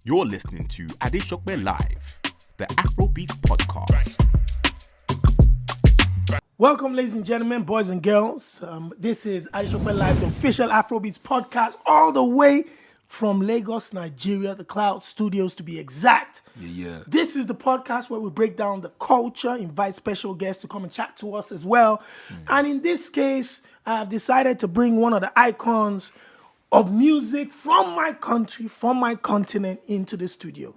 You're listening to Adesope Live, the Afrobeats Podcast. Welcome, ladies and gentlemen, boys and girls. This is Adesope Live, the official Afrobeats podcast, all the way from Lagos, Nigeria, the Cloud Studios to be exact. Yeah. This is the podcast where we break down the culture, invite special guests to come and chat to us as well. And in this case, I have decided to bring one of the icons of music from my country, from my continent, into the studio.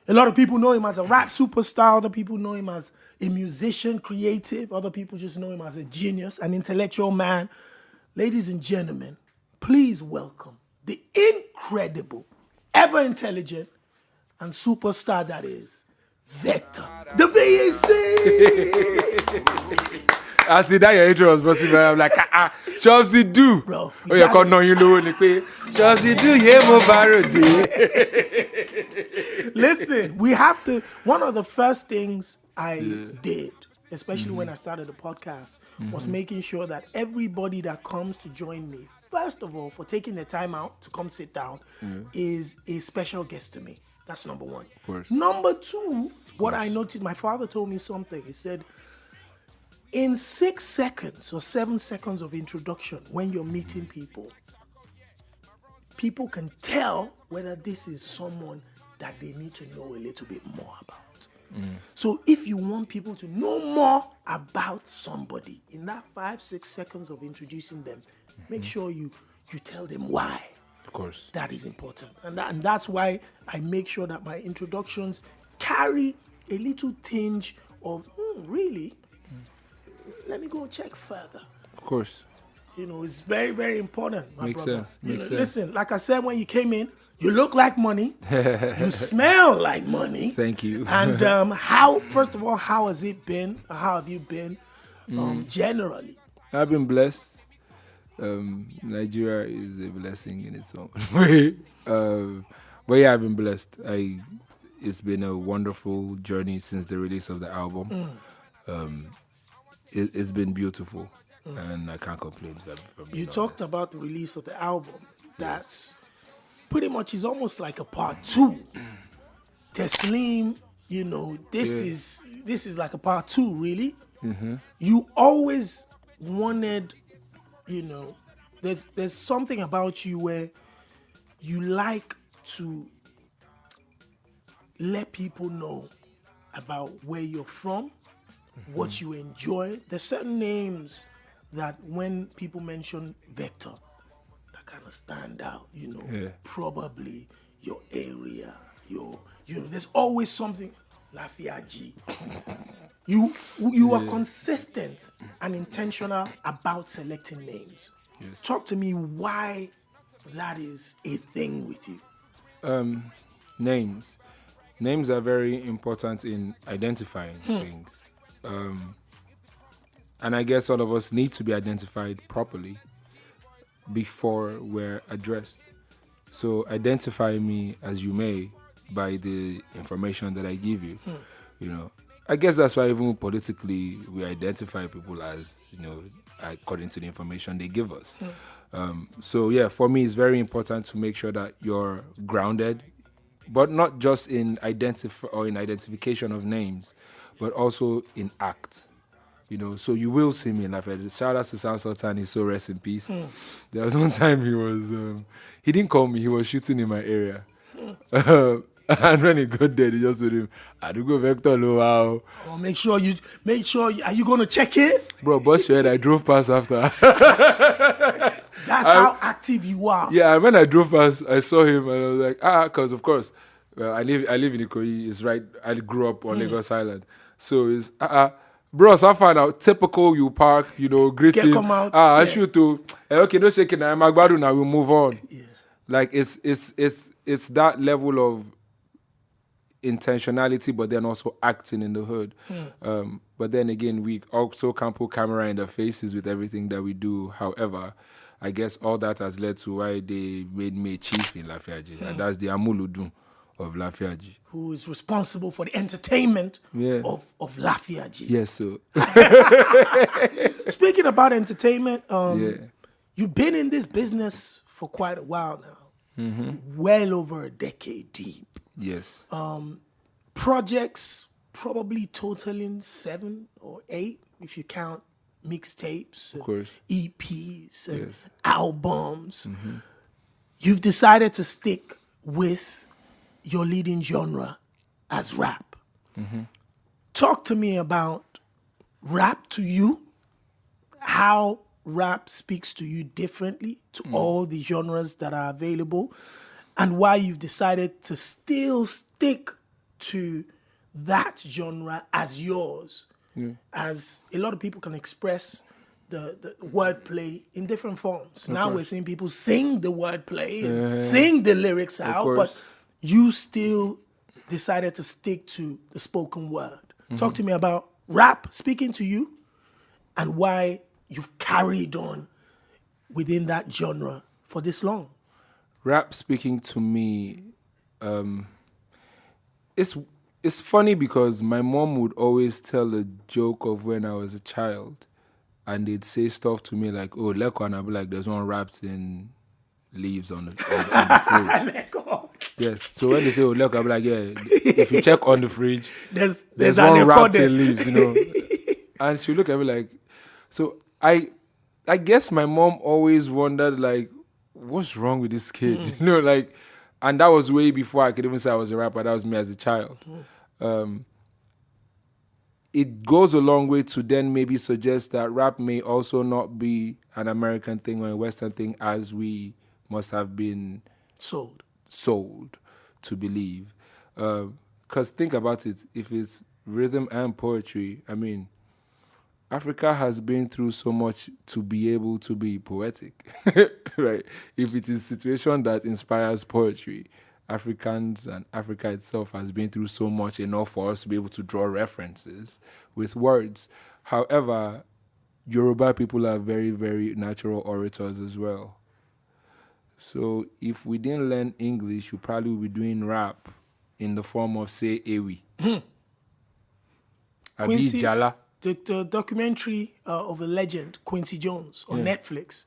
A lot of people know him as a rap superstar. Other people know him as a musician, creative. Other people just know him as a genius, an intellectual man. Ladies and gentlemen, please welcome the incredible, ever intelligent, and superstar that is Vector, the VEC. I see that your intro was busting, but I'm like, Chelsea do. Bro, Oh, you can't know you know Chelsea do, yeah, mobile. Listen, we have to. One of the first things I did, especially when I started the podcast, was making sure that everybody that comes to join me, first of all, for taking the time out to come sit down, is a special guest to me. That's number one. Of course. Number two, what I noticed, my father told me something. He said, in 6 seconds or 7 seconds of introduction, when you're meeting people, people can tell whether this is someone that they need to know a little bit more about. So if you want people to know more about somebody, in that 5-6 seconds of introducing them, make sure you tell them why. Of course. That is important. And that's why I make sure that my introductions carry a little tinge of, really? Let me go check further. Of course. You know, it's very, very important, my Makes brothers. sense. Makes sense. Listen, like I said when you came in, you look like money. You smell like money. Thank you. And first of all, how has it been? How have you been generally? I've been blessed. Nigeria is a blessing in its own way. But yeah, I've been blessed. It's been a wonderful journey since the release of the album. It's been beautiful, and I can't complain. You talked about the release of the album. That's pretty much is almost like a part 2. Teslim, you know, this is like a part 2, really. You always wanted, you know, there's something about you where you like to let people know about where you're from, what you enjoy. There's certain names that when people mention Vector, that kind of stand out, you know, probably your area, there's always something, Lafiaji. You are consistent and intentional about selecting names. Yes. Talk to me why that is a thing with you. Names. Names are very important in identifying things. And I guess all of us need to be identified properly before we're addressed. So identify me as you may by the information that I give you. You know, I guess that's why even politically we identify people as, you know, according to the information they give us. So yeah, for me it's very important to make sure that you're grounded, but not just in identification of names, but also in act. You know, so you will see me in Lafayette. Shout out to Sam Sultan, he's so rest in peace. There was one time he didn't call me, he was shooting in my area. And when he got there, he just told him, I do go Vector, wow. Oh, make sure, are you going to check it? Bro, bust your head, I drove past after. That's how active you are. Yeah, and when I drove past, I saw him and I was like, because of course, I live in Ikoyi, it's right, I grew up on Lagos Island. So it's, bros, I found out, typical, you park, you know, greet him. Come out. I shoot to, okay, no shaking, I'm Agbadu now, we'll move on. Yeah. Like, it's that level of intentionality, but then also acting in the hood. But then again, we also can't put camera in their faces with everything that we do. However, I guess all that has led to why they made me chief in Lafiaji. And that's the Amuludun of Lafiaji. Who is responsible for the entertainment of Lafiaji. Yes, so. Speaking about entertainment, you've been in this business for quite a while now. Well over a decade deep. Yes. Projects probably totaling 7 or 8 if you count mixtapes, Of course. EPs, and Yes. albums. You've decided to stick with your leading genre as rap. Talk to me about rap to you, how rap speaks to you differently to all the genres that are available, and why you've decided to still stick to that genre as yours. As a lot of people can express the wordplay in different forms. Now we're seeing people sing the wordplay, and sing the lyrics out, but course. you still decided to stick to the spoken word. Talk to me about rap speaking to you and why you've carried on within that genre for this long. Rap speaking to me, it's funny because my mom would always tell a joke of when I was a child, and they'd say stuff to me like, "Oh, Leko," and I'd be like, "There's one wrapped in leaves on the fridge." Yes. So when they say, "Oh, Leko," I'll be like, "Yeah." If you check on the fridge, There's one an wrapped recorded. in leaves, And she'll look at me like, so I guess my mom always wondered like, what's wrong with this kid? And that was way before I could even say I was a rapper. That was me as a child. It goes a long way to then maybe suggest that rap may also not be an American thing or a Western thing as we must have been sold to believe. Because think about it, if it's rhythm and poetry, I mean, Africa has been through so much to be able to be poetic, right? If it is a situation that inspires poetry, Africans and Africa itself has been through so much enough for us to be able to draw references with words. However, Yoruba people are very, very natural orators as well. So if we didn't learn English, we probably would be doing rap in the form of, say, Ewi. Abi Quincy- Jala. The documentary of a legend, Quincy Jones, on Netflix.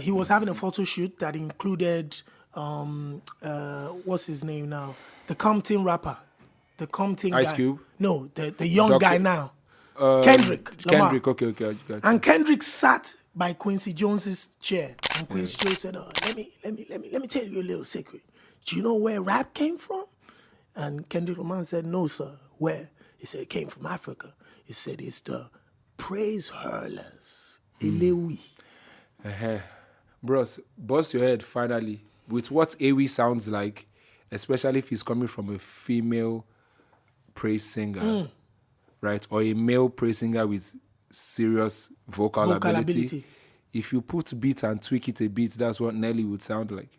He was having a photo shoot that included, what's his name now? The Compton rapper. The Compton Ice guy. Cube? No, the young Dr. guy now. Kendrick Lamar. Kendrick, okay, I got you. And Kendrick sat by Quincy Jones's chair. And Quincy Jones said, let me tell you a little secret. Do you know where rap came from? And Kendrick Lamar said, no, sir. Where? He said, it came from Africa. He said, it's the praise hurlers. Elewi. Bros, bust your head finally with what Ewi sounds like, especially if he's coming from a female praise singer, right? Or a male praise singer with serious vocal ability. If you put beat and tweak it a bit, that's what Nelly would sound like.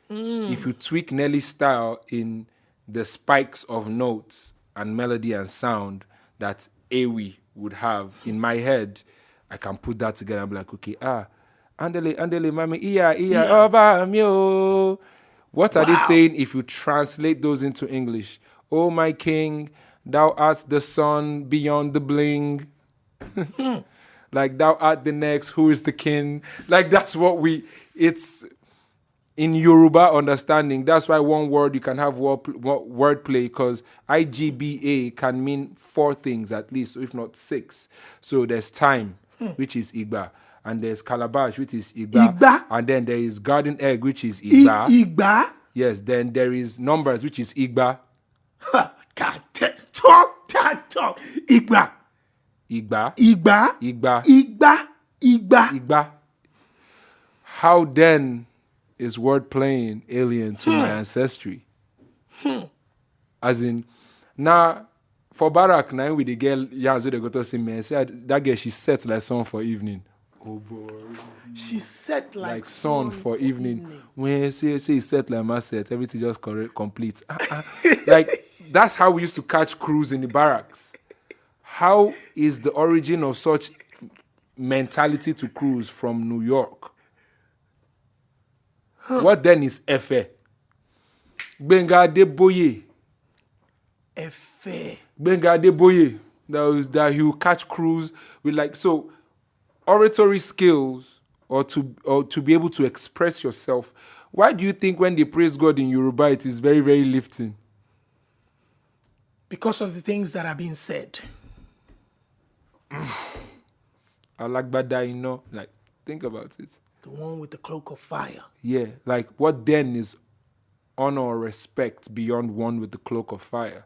If you tweak Nelly's style in the spikes of notes and melody and sound that Ewi would have in my head, I can put that together and be like, okay, andele, mami, iya, oba mio. What are they saying if you translate those into English? Oh, my king, thou art the sun beyond the bling. Like, thou art the next, who is the king? Like, that's what it's in Yoruba understanding. That's why one word you can have wordplay, because IGBA can mean 4 things at least, if not 6. So there's time, which is Igba, and there's calabash, which is Igba, and then there is garden egg, which is Igba. Igba? Yes, then there is numbers, which is Igba. God, talk. Igba. How then is word playing alien to my ancestry? As in, now for Barack, now with the girl, yeah, so they go to see me and say that girl, she set like song for evening. Oh boy, she set like song for evening. When say set like my set, everything just complete. Like that's how we used to catch crews in the barracks. How is the origin of such mentality to cruise from New York? What then is Efe? Benga Adeboye. Efe. Benga Adeboye. That he will catch crews with like, so oratory skills or to be able to express yourself Why do you think when they praise God in Yoruba, it is very, very lifting? Because of the things that are being said. Alagbada, you know, like, think about it. The one with the cloak of fire. Yeah, like, what then is honor or respect beyond one with the cloak of fire?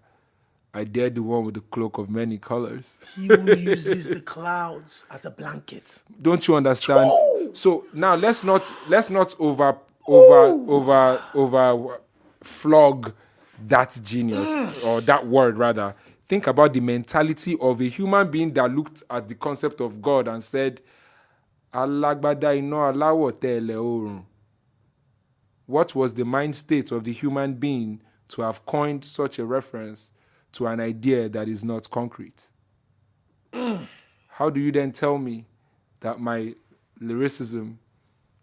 I dare the one with the cloak of many colors. He who uses the clouds as a blanket. Don't you understand? Oh! So now let's not over flog that genius or that word rather. Think about the mentality of a human being that looked at the concept of God and said, Alagbada ino alawo tele orun. What was the mind state of the human being to have coined such a reference to an idea that is not concrete? How do you then tell me that my lyricism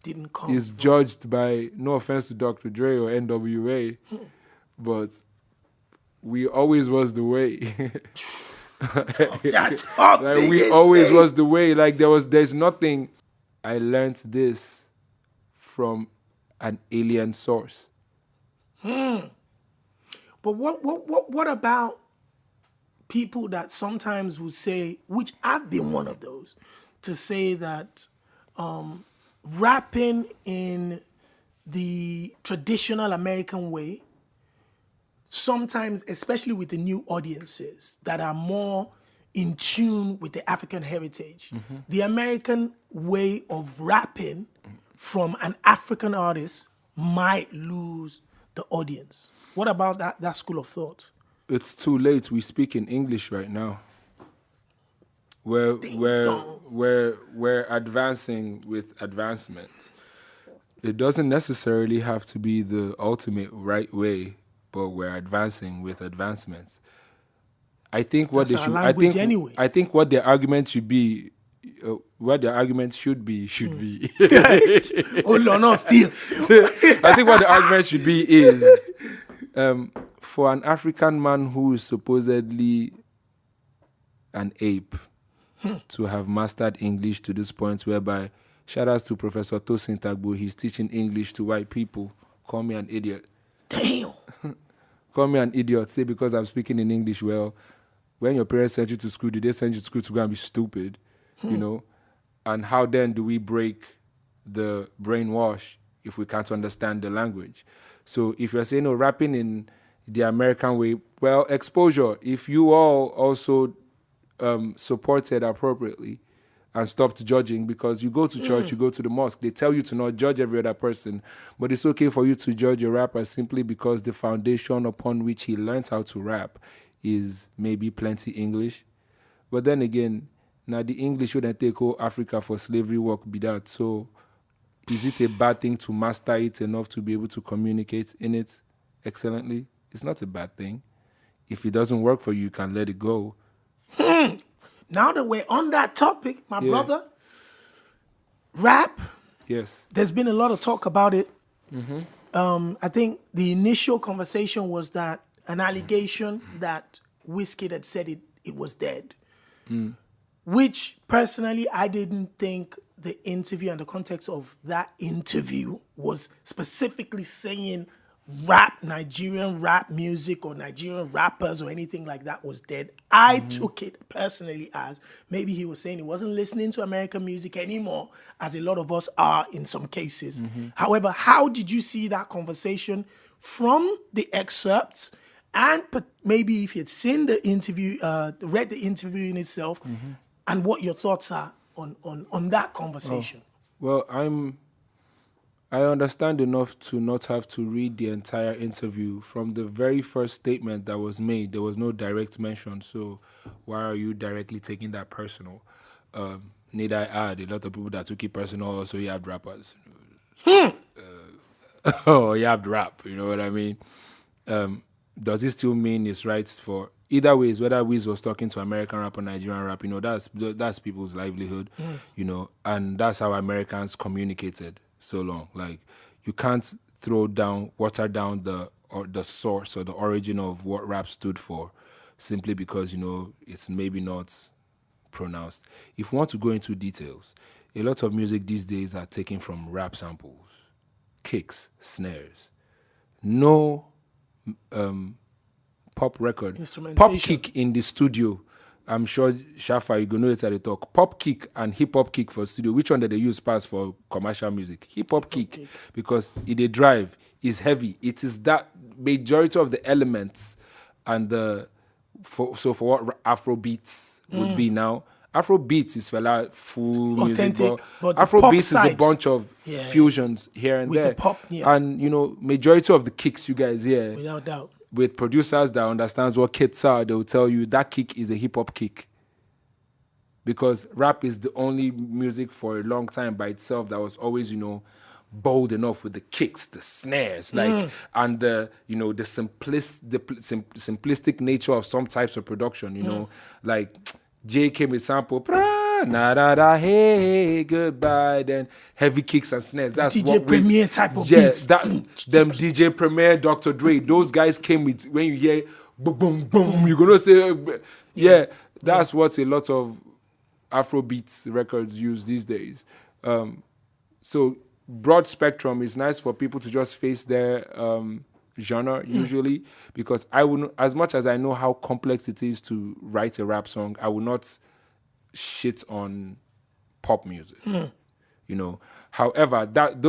Didn't come is from- judged by, no offense to Dr. Dre or NWA, but we always was the way. Like we always was the way. Like there's nothing. I learned this from an alien source. But what about people that sometimes would say, which I've been one of those, to say that rapping in the traditional American way, sometimes, especially with the new audiences that are more in tune with the African heritage, the American way of rapping from an African artist might lose the audience. What about that school of thought? It's too late. We speak in English right now. We're advancing with advancement. It doesn't necessarily have to be the ultimate right way, but we're advancing with advancements. I think what That's they our should. language anyway. I think what their argument should be. What their argument should be. Hold on, no, still. I think what the argument should be is for an African man who is supposedly an ape to have mastered English to this point whereby, shout outs to Professor Tosin Tagbo, he's teaching English to white people. Call me an idiot. Damn. Call me an idiot. Say because I'm speaking in English well. When your parents sent you to school, did they send you to school to go and be stupid? You know? And how then do we break the brainwash if we can't understand the language? So if you're saying, rapping in the American way, well, exposure. If you all also supported appropriately and stopped judging, because you go to church, you go to the mosque, they tell you to not judge every other person, but it's okay for you to judge a rapper simply because the foundation upon which he learned how to rap is maybe plenty English. But then again, now the English wouldn't take all Africa for slavery work be that. So is it a bad thing to master it enough to be able to communicate in it excellently? It's not a bad thing. If it doesn't work for you, you can let it go. Now that we're on that topic, my brother, rap, Yes. there's been a lot of talk about it. I think the initial conversation was that an allegation that Wizkid had said it was dead, which personally I didn't think the interview and the context of that interview was specifically saying Nigerian rap music or Nigerian rappers or anything like that was dead. I took it personally as maybe he was saying he wasn't listening to American music anymore, as a lot of us are in some cases. However, how did you see that conversation from the excerpts? And maybe if you'd seen the interview, read the interview in itself, and what your thoughts are on that conversation. Well, I understand enough to not have to read the entire interview. From the very first statement that was made, there was no direct mention. So why are you directly taking that personal? Need I add, a lot of people that took it personal also yabbed rappers. Yabbed rap, you know what I mean? Does it still mean it's right for... Either way, whether Wiz was talking to American rap or Nigerian rap, you know, that's people's livelihood, you know, and that's how Americans communicated so long. Like, you can't water down the source or the origin of what rap stood for simply because, you know, it's maybe not pronounced. If you want to go into details, a lot of music these days are taken from rap samples. kicks, snares. No pop record. Pop kick in the studio. I'm sure Shafa, you gonna know it at the talk. Pop kick and hip hop kick for studio. Which one did they use pass for commercial music? Hip hop kick, because it a drive is heavy. It is that majority of the elements and for what Afrobeats would be now. Afrobeats is full authentic, music, but Afrobeats is a bunch of fusions here and with there. The pop, and majority of the kicks you guys hear, without doubt, with producers that understands what kicks are, they'll tell you that kick is a hip hop kick. Because rap is the only music for a long time by itself that was always, bold enough with the kicks, the snares, and the simplistic nature of some types of production, like Jay came with sample, na da da hey goodbye, then heavy kicks and snares. That's DJ what Premier type of beats. Them DJ Premier, Dr. Dre, those guys came with, when you hear boom boom boom, you're gonna say that's what a lot of Afrobeats records use these days. So broad spectrum is nice for people to just face their genre usually, because I wouldn't, as much as I know how complex it is to write a rap song, I would not shit on pop music. However,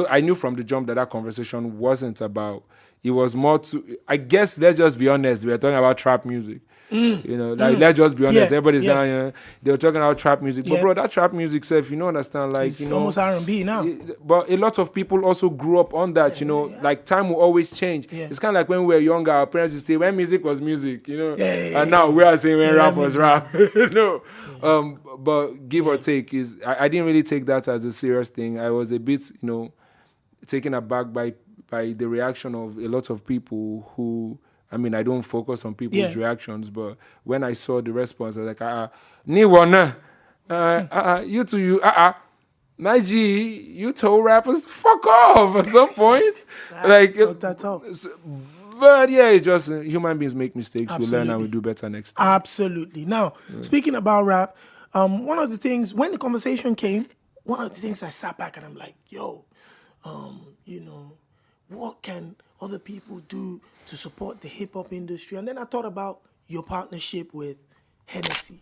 I knew from the jump that conversation wasn't about. It was more to, I guess, let's just be honest, we are talking about trap music. Let's just be honest. Everybody's saying they were talking about trap music, but bro, that trap music self, understand, like it's almost R&B now. But a lot of people also grew up on that. Like time will always change. It's kind of like when we were younger, our parents would say when music was music, and now we are saying when rap was rap. But give or take is, I didn't really take that as a serious thing. I was a bit, taken aback by the reaction of a lot of people who. I mean, I don't focus on people's reactions, but when I saw the response, I was like, you two, my G, you told rappers, fuck off at some point. But it's just human beings make mistakes. Absolutely. We learn and we do better next time. Absolutely. Now, speaking about rap, one of the things, when the conversation came, one of the things I sat back and I'm like, yo, what can other people do to support the hip-hop industry? And then I thought about your partnership with Hennessy.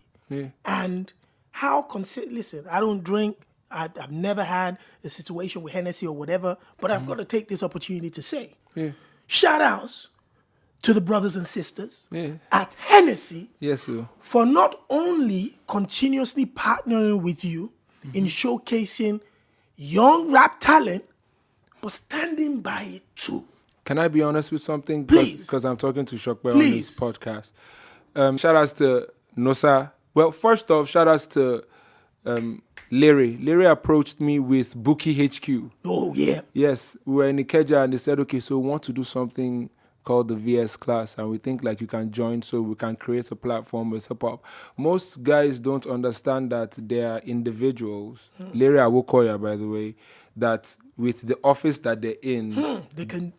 And how listen, I don't drink. I've never had a situation with Hennessy or whatever, but I've got to take this opportunity to say, shout outs to the brothers and sisters at Hennessy for not only continuously partnering with you in showcasing young rap talent, but standing by it too. Can I be honest with something? Please. Because I'm talking to Shockboy on this podcast. Shout outs to Nosa. Well, first off, shout outs to Larry. Larry approached me with Bookie HQ. Oh, yeah. Yes, we were in Ikeja and they said, okay, so we want to do something called the VS class, and we think like you can join so we can create a platform with hip-hop. Most guys don't understand that they are individuals. Larry Awokoya, by the way, that with the office that they're in, they can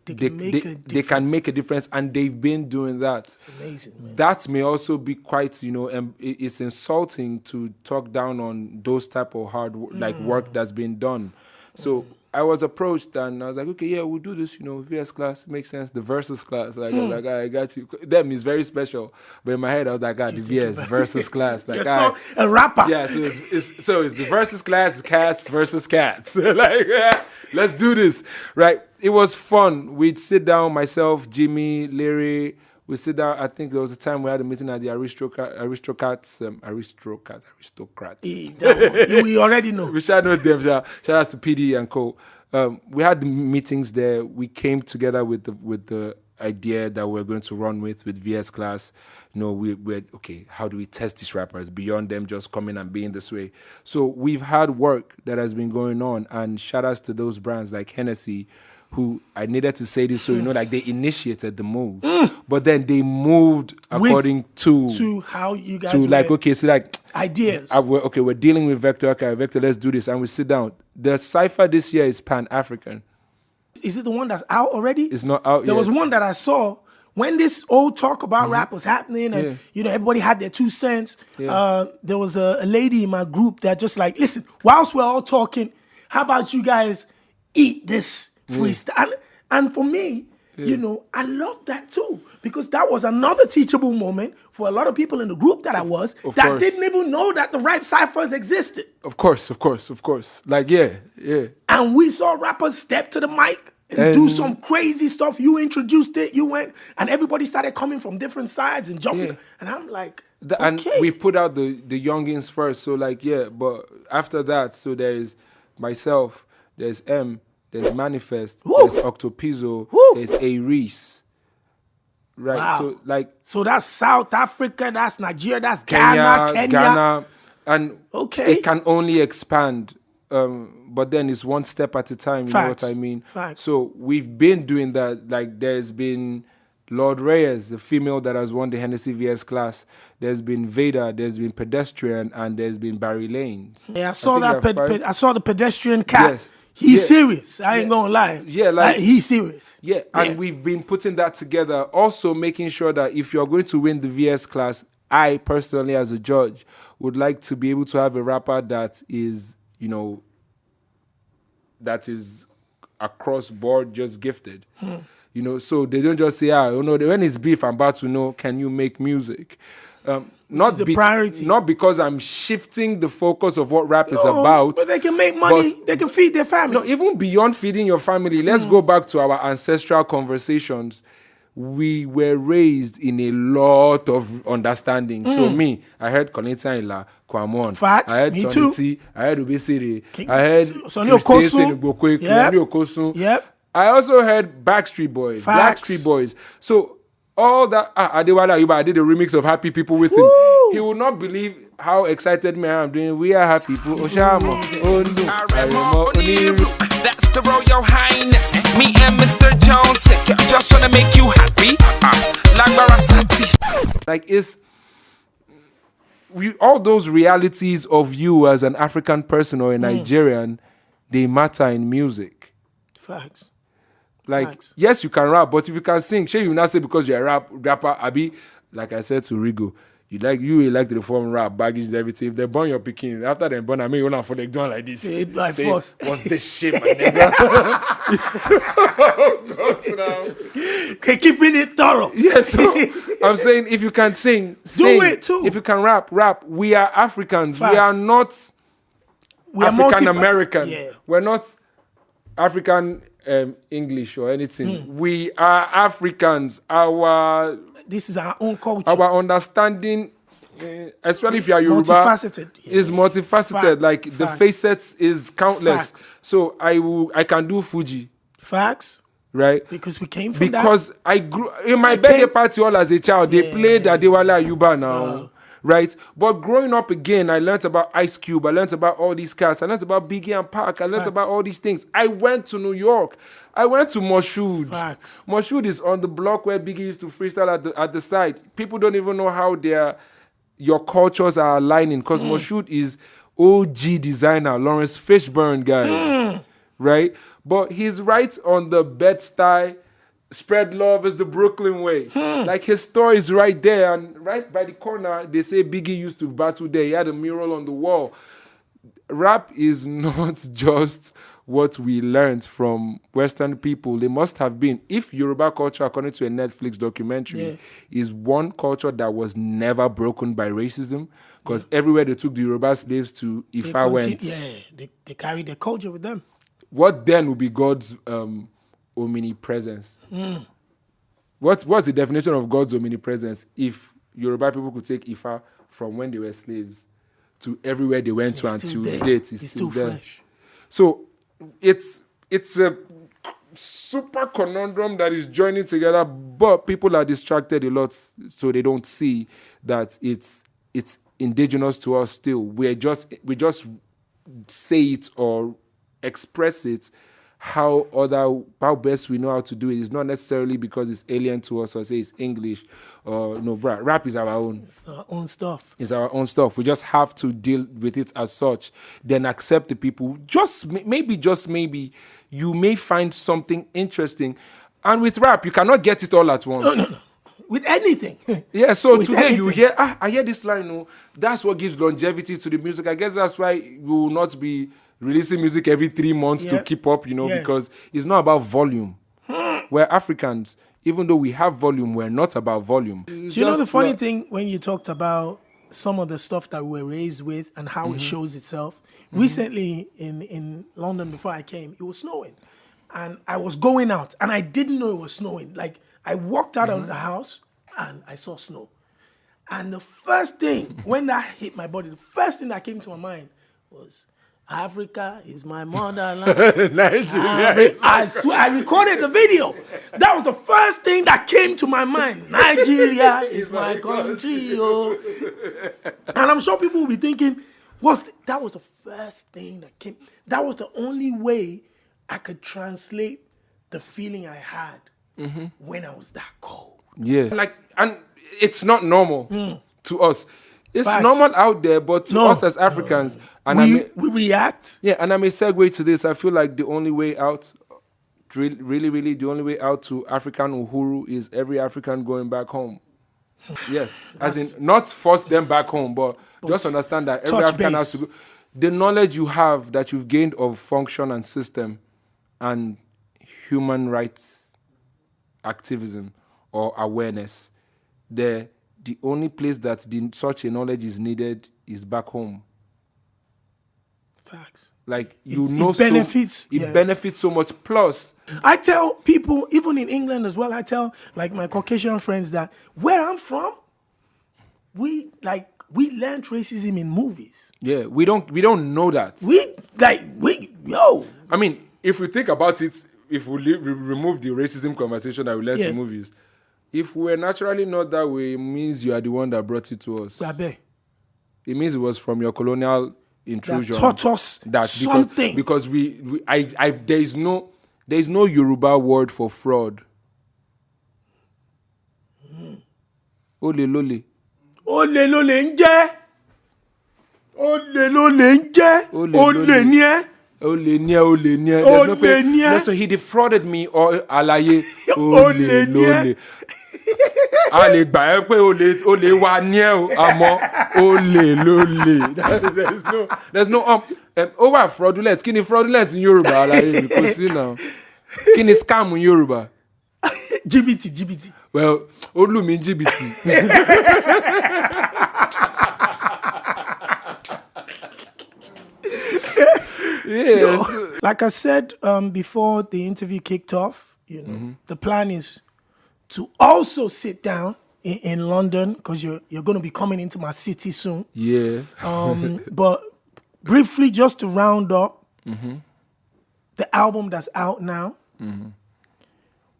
make a difference, and they've been doing that. It's amazing, man. That may also be quite, it's insulting to talk down on those type of hard work that's been done. So I was approached and I was like, okay, we'll do this, VS class, makes sense. The versus class, I was like, I got you. Them is very special. But in my head, I was like, the VS versus class. Like, a rapper. Yeah, so it's the versus class, cats versus cats. Let's do this. Right. It was fun. We'd sit down, myself, Jimmy, Larry. We sit down. I think there was a time we had a meeting at the aristocrats. We already know. We shout out them. Shout out to PD and Co. We had the meetings there. We came together with the idea that we're going to run with VS class. We're okay. How do we test these rappers beyond them just coming and being this way? So we've had work that has been going on, and shout outs to those brands like Hennessy, who I needed to say this so they initiated the move, but then they moved according to how you guys ideas. We're dealing with Vector. Okay, Vector, let's do this, and we sit down. The cipher this year is Pan-African. Is it the one that's out already? It's not out yet. There was one that I saw when this old talk about rap was happening, and everybody had their 2 cents. There was a lady in my group that just like, listen, whilst we're all talking, how about you guys eat this freestyle. And for me, you know, I love that too, because that was another teachable moment for a lot of people in the group that I was that didn't even know that the rap ciphers existed. Of course. Like, yeah. And we saw rappers step to the mic and do some crazy stuff. You introduced it, you went, and everybody started coming from different sides and jumping. Yeah. And I'm like, And we put out the youngins first. So like, but after that, so there's myself, there's M, there's Manifest, there's Octopizzo, there's A Reese. Right. Wow. So that's South Africa, that's Nigeria, that's Ghana. And it can only expand. But then it's one step at a time, you know what I mean? Facts. So we've been doing that. Like there's been Lord Reyes, the female that has won the Hennessy VS class. There's been Vader, there's been Pedestrian, and there's been Barry Lanes. Yeah, I saw I saw the Pedestrian cat. Yes. He's serious. I ain't gonna lie. Yeah, like he's serious. Yeah, and we've been putting that together. Also making sure that if you're going to win the VS class, I personally as a judge would like to be able to have a rapper that is, you know, that is across board just gifted. You know, so they don't just say, when it's beef, I'm about to know, can you make music? Not the priority. Not because I'm shifting the focus of what rap is about. But they can make money, they can feed their family. No, even beyond feeding your family, let's go back to our ancestral conversations. We were raised in a lot of understanding. So me, I heard Koneta Ila, Kwamon. Facts, I heard me Sonity, I heard Ubesiri, I heard Sonny Okosun. Okosun. Yep. I also heard Backstreet Boys, Blackstreet Boys. So all that, Adewale Ayuba, I did a remix of Happy People with him. He will not believe how excited me I am doing. We are happy people. Oshama, Ondo, Aremo, Oniru. That's the Royal Highness. Me and Mr. Jones just wanna make you happy. Like it's all those realities of you as an African person or a Nigerian, they matter in music. Facts. Like, yes, you can rap, but if you can sing, you not say because you're a rapper, Abi, like I said to Rigo, you like the reform rap, baggage, everything. If they burn your picking, after they burn, you want for the doing like this. Say what's this shit, my nigga? Okay, keeping it thorough. Yeah, so I'm saying if you can sing, do it too. If you can rap. We are Africans. Facts. We are not African American. Yeah. We're not African English or anything. We are Africans. This is our own culture. Our understanding, especially if you are Yoruba, multifaceted. Is multifaceted. The facets is countless. Facts. So I can do Fuji. Facts. Right? Because we came from because I grew in my birthday party all as a child. They played Adewale Ayuba now. Right? But growing up again, I learned about Ice Cube. I learned about all these cats. I learned about Biggie and Pac. I learned about all these things. I went to New York. I went to Moshood. Facts. Moshood is on the block where Biggie used to freestyle at the site. People don't even know how your cultures are aligning because Moshood is OG designer, Lawrence Fishburne guy. Right? But he's right on the Bed-Stuy. Spread love is the Brooklyn way. Like his story is right there, and right by the corner, they say Biggie used to battle there. He had a mural on the wall. Rap is not just what we learned from Western people. They must have been. If Yoruba culture, according to a Netflix documentary, is one culture that was never broken by racism, because everywhere they took the Yoruba slaves to, Ifa went. Yeah, they carried their culture with them. What then would be God's omnipresence? What's the definition of God's omnipresence if Yoruba people could take Ifa from when they were slaves to everywhere they went to until date? It's still there. Fresh. So it's a super conundrum that is joining together, but people are distracted a lot, so they don't see that it's indigenous to us still. We just say it or express it how best we know how to do it. It's not necessarily because it's alien to us or say it's English or no, rap is our own. Our own stuff. It's our own stuff. We just have to deal with it as such. Then accept the people. Just maybe, you may find something interesting. And with rap, you cannot get it all at once. No. With anything. Yeah, so with today anything. You hear, I hear this line, that's what gives longevity to the music. I guess that's why we will not be releasing music every 3 months to keep up, because it's not about volume. We're Africans. Even though we have volume, we're not about volume. So the funny thing when you talked about some of the stuff that we were raised with and how it shows itself. Recently in London, before I came, it was snowing. And I was going out and I didn't know it was snowing. Like I walked out of the house and I saw snow. And the first thing, when that hit my body, the first thing that came to my mind was, Africa is my motherland. Nigeria. I swear, I recorded the video. That was the first thing that came to my mind. Nigeria is my country. Oh. And I'm sure people will be thinking, that was the first thing that came. That was the only way I could translate the feeling I had when I was that cold. Yeah. And it's not normal to us. It's Facts. normal out there, but to us as Africans, and we react. Yeah, and I may segue to this. I feel like the only way out, really, the only way out to African Uhuru is every African going back home. Yes, as in not force them back home, but just understand that every African has to go. The knowledge you have that you've gained of function and system and human rights activism or awareness, the only place that such a knowledge is needed is back home. Facts. Like it benefits. It benefits so much. Plus, I tell people, even in England as well, I tell like my Caucasian friends that where I'm from, we learned racism in movies. Yeah, we don't know that. Yo. I mean, if we think about it, if we remove the racism conversation that we learned in movies, if we're naturally not that way, it means you are the one that brought it to us. It means it was from your colonial intrusion. That taught us something. Because there is no Yoruba word for fraud. Ole lole. Ole lole nje. Ole lole nje. Ole nye. Ole nye. So he defrauded me or alaye. Ole lole. A lè gbà ẹ́ pé o lè wá ní ẹ̀ o àmọ́ o lè ló lè. There's no ó wà fraudulent. Kí ni fraudulent in Yorùbá àlàyé mi kò sí náà? Kí ni scam in Yorùbá? jìbìtì. Well, ó lù mí jìbìtì. Yeah. Like I said before the interview kicked off, the plan is to also sit down in London because you're going to be coming into my city soon. Yeah. But briefly, just to round up the album that's out now,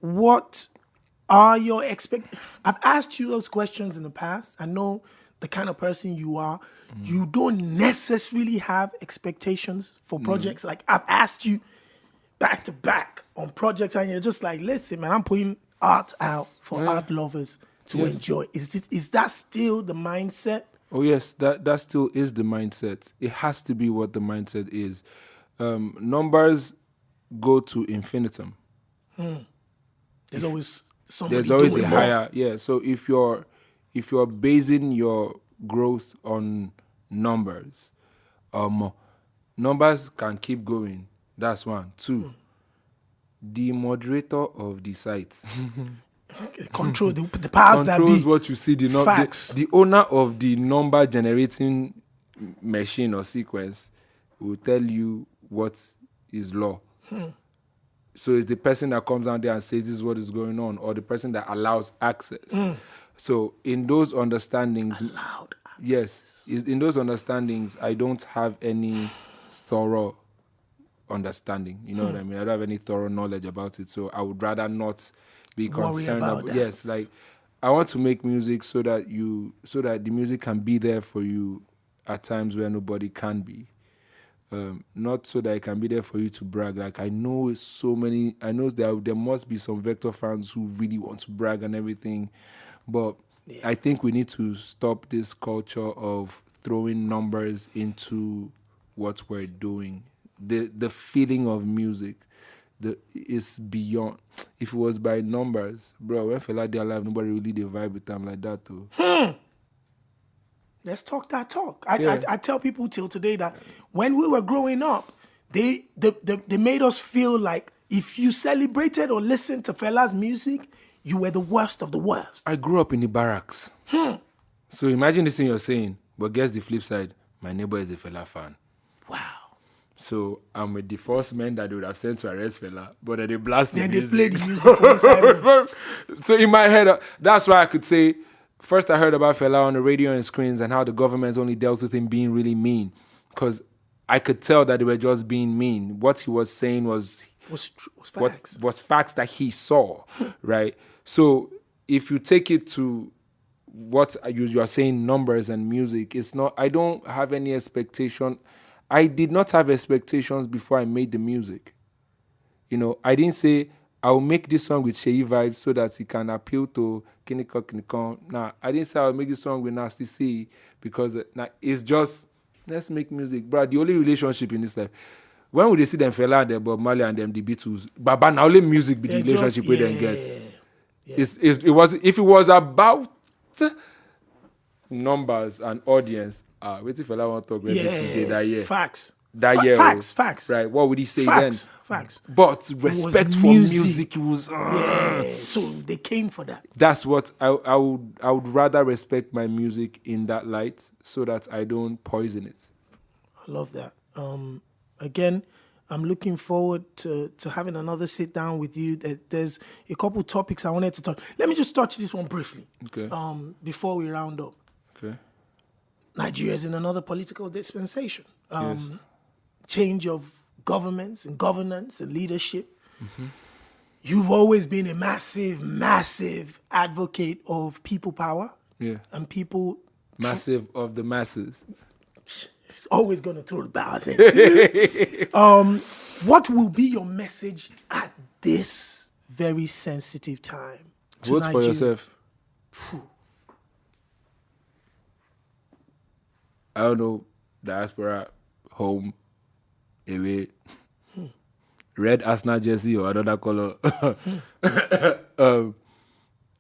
what are your expectations? I've asked you those questions in the past. I know the kind of person you are. You don't necessarily have expectations for projects. Like I've asked you back to back on projects and you're just like, listen, man, I'm putting art out for art lovers to enjoy. Is that still the mindset? Oh yes, that still is the mindset. It has to be what the mindset is. Numbers go to infinitum. There's always a higher, yeah. So if you're basing your growth on numbers, numbers can keep going. That's one. Two, the moderator of the site control the powers that be. Controls what you see. The owner of the number generating machine or sequence will tell you what is law. So it's the person that comes down there and says this is what is going on, or the person that allows access. So in those understandings, in those understandings, I don't have any thorough understanding. You know what I mean? I don't have any thorough knowledge about it. So I would rather not be concerned about that. Yes, like I want to make music so that the music can be there for you at times where nobody can be. Not so that it can be there for you to brag. Like I know there must be some Vector fans who really want to brag and everything, but I think we need to stop this culture of throwing numbers into what we're doing. The feeling of music is beyond. If it was by numbers, bro, when Fela dey alive, nobody really did vibe with them like that too. Let's talk that talk. I tell people till today that when we were growing up, They made us feel like if you celebrated or listened to Fela's music, you were the worst of the worst. I grew up in the barracks. So imagine this thing you're saying, but guess the flip side. My neighbor is a Fela fan. Wow. So I'm with the first men that they would have sent to arrest Fela, but then they blast the Then music. they play the music for inside. So in my head, that's why I could say, first I heard about Fela on the radio and screens and how the government only dealt with him being really mean. Because I could tell that they were just being mean. What he was saying was facts. was facts that he saw, right? So if you take it to what you are saying, numbers and music, it's not, I don't have any expectation. I did not have expectations before I made the music. You know, I didn't say, I'll make this song with Sheyi vibes so that it can appeal to Kinikon. Nah, I didn't say I'll make this song with Nasty C because it's just, let's make music. Bro, the only relationship in this life, when would they see them Fela and them Bob Marley and them the Beatles? But now only music be the relationship we then get. Yeah. It was, if it was about numbers and audience, wait if Fela want to talk about Tuesday that year. Facts. That year. Facts. Right. What would he say Facts. then? Facts. But respect for music, it was. So they came for that. That's what I would rather respect my music in that light so that I don't poison it. I love that. Again, I'm looking forward to having another sit down with you. There's a couple topics I wanted to touch. Let me just touch this one briefly. Okay. Before we round up. Okay. Nigeria's in another political dispensation. Yes. Change of governments and governance and leadership. Mm-hmm. You've always been a massive advocate of people power. Yeah. And people... Massive of the masses. It's always going to throw the balance in. What will be your message at this very sensitive time? Vote for yourself. I don't know, diaspora, home, away, red Arsenal jersey or another color.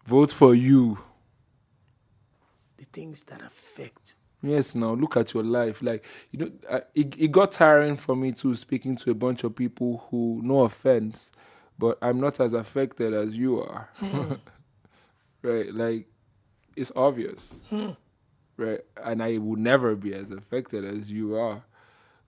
Vote for you. The things that affect. Yes, now look at your life. Like, you know, it got tiring for me too, speaking to a bunch of people who, no offense, but I'm not as affected as you are. Right? Like, it's obvious. Right? And I would never be as affected as you are.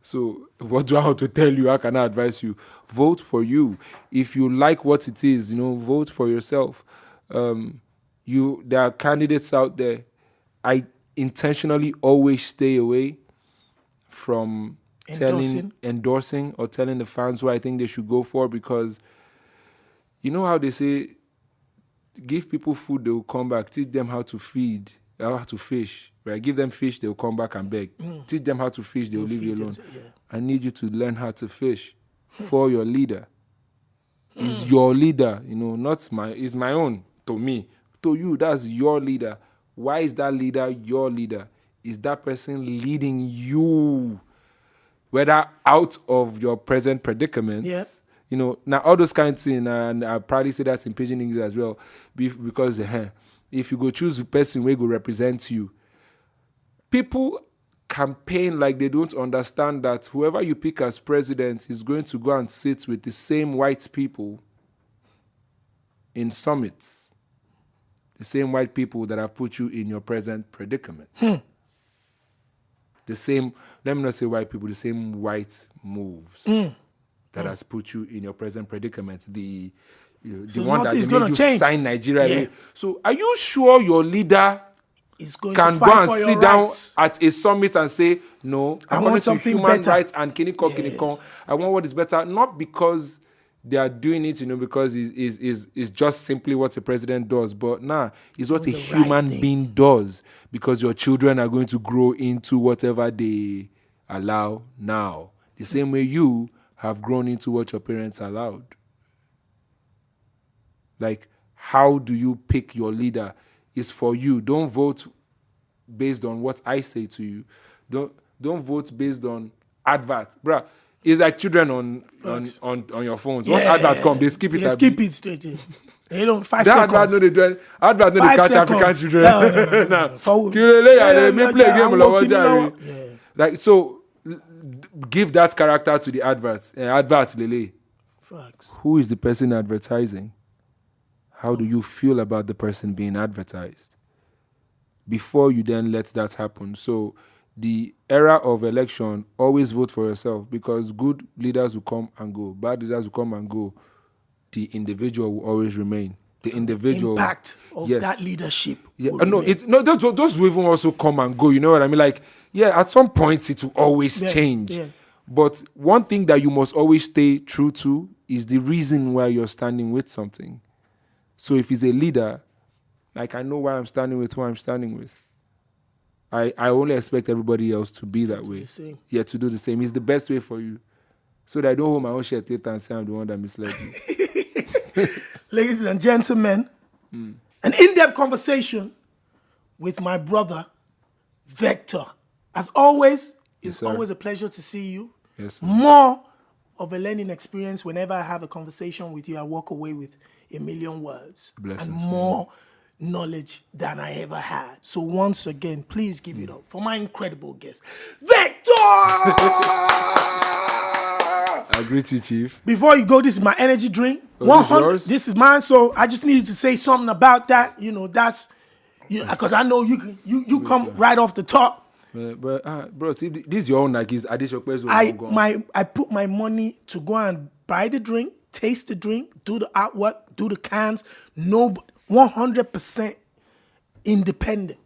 So what do I have to tell you? How can I advise you? Vote for you. If you like what it is, you know, vote for yourself. There are candidates out there. I intentionally always stay away from endorsing or telling the fans who I think they should go for, because you know how they say, give people food, they will come back. Teach them how to feed, how to fish. Right? Give them fish, they will come back and beg. Teach them how to fish, they will leave you alone. I need you to learn how to fish for your leader. Is your leader, you know, not is my own to me. To you, that's your leader. Why is that leader your leader? Is that person leading you, whether out of your present predicaments? Yeah. You know, now all those kinds of things, and I probably say that in Pidgin English as well, because if you go choose a person who will represent you, people campaign like they don't understand that whoever you pick as president is going to go and sit with the same white people in summits. The same white people that have put you in your present predicament. The same, let me not say white people, the same white moves that has put you in your present predicament. The one that made you sign Nigeria. Yeah. So are you sure your leader can go and sit down at a summit and say, no, I want something human better. Rights and kinikon. I want what is better, not because they are doing it, you know, because it's just simply what a president does. But it's what a human being does, because your children are going to grow into whatever they allow now. The same way you have grown into what your parents allowed. Like, how do you pick your leader? It's for you. Don't vote based on what I say to you. Don't vote based on advert. Bruh, it's like children on your phones. Once advert come, they skip it. They skip it straight in. They don't 5 that seconds. Advert no they do. Advert no they catch African children. No. Like, so give that character to the advert. Advert, Lele. Facts. Who is the person advertising? How do you feel about the person being advertised? Before you then let that happen. So the era of election, always vote for yourself, because good leaders will come and go. Bad leaders will come and go. The individual will always remain. The individual impact of that leadership. Yeah, those will even also come and go. You know what I mean? Like, yeah, at some point it will always change. Yeah. But one thing that you must always stay true to is the reason why you're standing with something. So if he's a leader, like, I know why I'm standing with who I'm standing with. I only expect everybody else to be that way. Yeah, to do the same. It's the best way for you. So that I don't hold my own shit later and say I'm the one that misled you. Ladies and gentlemen, an in-depth conversation with my brother, Vector. As always, it's always a pleasure to see you. Yes, sir. More of a learning experience. Whenever I have a conversation with you, I walk away with a million words. Blessings, and more knowledge than I ever had. So once again, please give it up for my incredible guest, Vector! I greet you, Chief. Before you go, this is my energy drink. Oh, this yours? This is mine, so I just needed to say something about that. You know, that's, because I know you come right off the top. Bro, see, this is your own Nike's. I put my money to go and buy the drink, taste the drink, do the artwork, do the cans. No, 100% independent.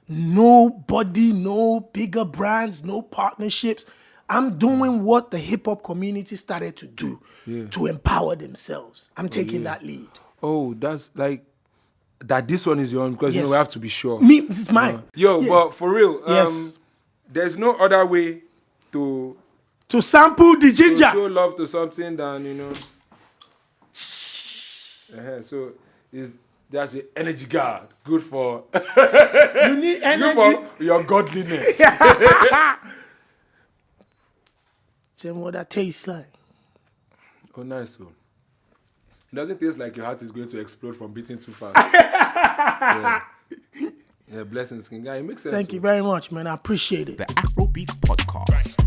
Nobody, no bigger brands, no partnerships. I'm doing what the hip hop community started to do to empower themselves. I'm taking that lead. Oh, that's like that. This one is your own, because you know we have to be sure. This is mine. But for real, there's no other way to sample the ginger. To show love to something than so that's the energy guard. Good for you need energy. Good for your godliness. Tell me what that tastes like. Oh, nice one. It doesn't taste like your heart is going to explode from beating too fast. Yeah, blessings, King Guy. It makes sense. Thank you very much, man. I appreciate it. The Afrobeats Podcast.